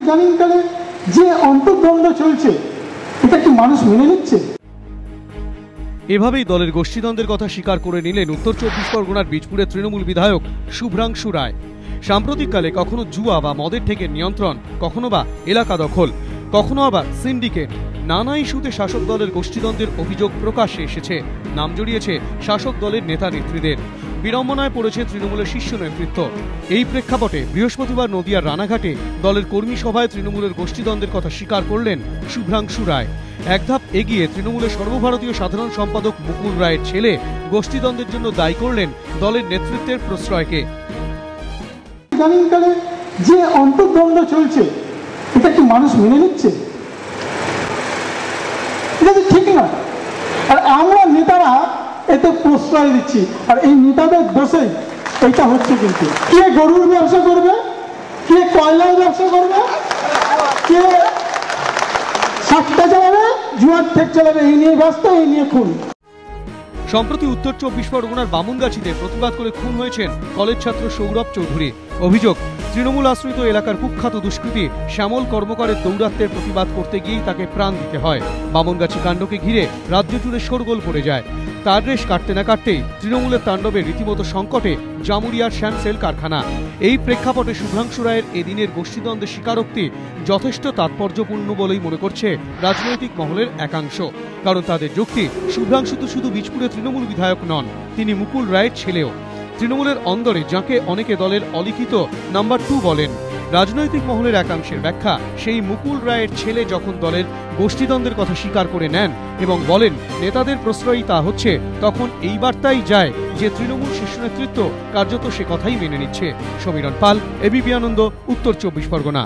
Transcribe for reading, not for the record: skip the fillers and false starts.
ইদানিংকালে যে অন্তর্দ্বন্দ্ব চলছে এটা কি মানুষ মেনে নিচ্ছে? এভাবেই দলের গোষ্ঠীদ্বন্দ্বের কথা স্বীকার করে নিলেন উত্তর চব্বিশ পরগনার বীজপুরের তৃণমূল বিধায়ক শুভ্রাংশু রায়। সাম্প্রতিককালে কখনো জুয়া বা মদের থেকে নিয়ন্ত্রণ, কখনো বা এলাকা দখল, কখনো আবার সিন্ডিকেট, নানা ইস্যুতে শাসক দলের গোষ্ঠীদ্বন্দ্বের অভিযোগ প্রকাশ্যে এসেছে। নাম জড়িয়েছে শাসক দলের নেতা নেত্রীদের, বিড়ম্বনায় পড়েছে তৃণমূলের শীর্ষ নেতৃত্ব। এই প্রেক্ষাপটে বৃহস্পতিবার নদিয়ার রানাঘাটে দলের কর্মী সভায় তৃণমূলের গোষ্ঠীদ্বন্দ্বের কথা স্বীকার করলেন শুভ্রাংশু রায়। এক ধাপ এগিয়ে তৃণমূলের সর্বভারতীয় সাধারণ সম্পাদক মুকুল রায়ের ছেলে গোষ্ঠীদ্বন্দ্বের জন্য দায়ী করলেন দলের নেতৃত্বের প্রশ্রয়কে। ইদানিংকালে যে অন্তর্দ্বন্দ্ব চলছে এটা কি মানুষ মেনে নিচ্ছে? এটা তো ঠিক না। আর আমরা নেতারা এতে প্রশ্রয় দিচ্ছি, আর এই নেতাদের দোষেই এটা হচ্ছে। কিন্তু কে গরুর ব্যবসা করবে, কে কয়লার ব্যবসা করবে, কে সাতটা চালাবে, জুয়ার ঠেক চালাবে, এই নিয়ে ব্যস্ত, এই নিয়ে খুন। সম্প্রতি উত্তর চব্বিশ পরগনার বামুনগাছিতে প্রতিবাদ করে খুন হয়েছেন কলেজ ছাত্র সৌরভ চৌধুরী। অভিযোগ, তৃণমূল আশ্রিত এলাকার কুখ্যাত দুষ্কৃতী শ্যামল কর্মকারের দৌরাত্ম্যের প্রতিবাদ করতে গিয়েই তাকে প্রাণ দিতে হয়। বামুনগাছি কাণ্ডকে ঘিরে রাজ্য জুড়ে শোরগোল পড়ে যায়। তার রেশ কাটতে না কাটতেই তৃণমূলের তাণ্ডবে রীতিমতো সংকটে জামুরিয়ার শ্যামসেল কারখানা। এই প্রেক্ষাপটে শুভ্রাংশু রায়ের এদিনের গোষ্ঠীদ্বন্দ্বের স্বীকারোক্তি যথেষ্ট তাৎপর্যপূর্ণ বলেই মনে করছে রাজনৈতিক মহলের একাংশ। কারণ তাদের যুক্তি, শুভ্রাংশু তো শুধু বীজপুরে তৃণমূল বিধায়ক নন, তিনি মুকুল রায়ের ছেলেও। তৃণমূলের অন্দরে যাকে অনেকে দলের অলিখিত নাম্বার 2 বলেন। রাজনৈতিক মহলের একাংশের ব্যাখ্যা, সেই মুকুল রায়ের ছেলে যখন দলের গোষ্ঠীদ্বন্দ্বের কথা স্বীকার করে নেন এবং বলেন নেতাদের প্রশ্রয়ী তা হচ্ছে, তখন এই বার্তাই যায় যে তৃণমূল শীর্ষ নেতৃত্ব কার্যত সে কথাই মেনে নিচ্ছে। সমীরণ পাল, এবিপি আনন্দ, উত্তর চব্বিশ পরগনা।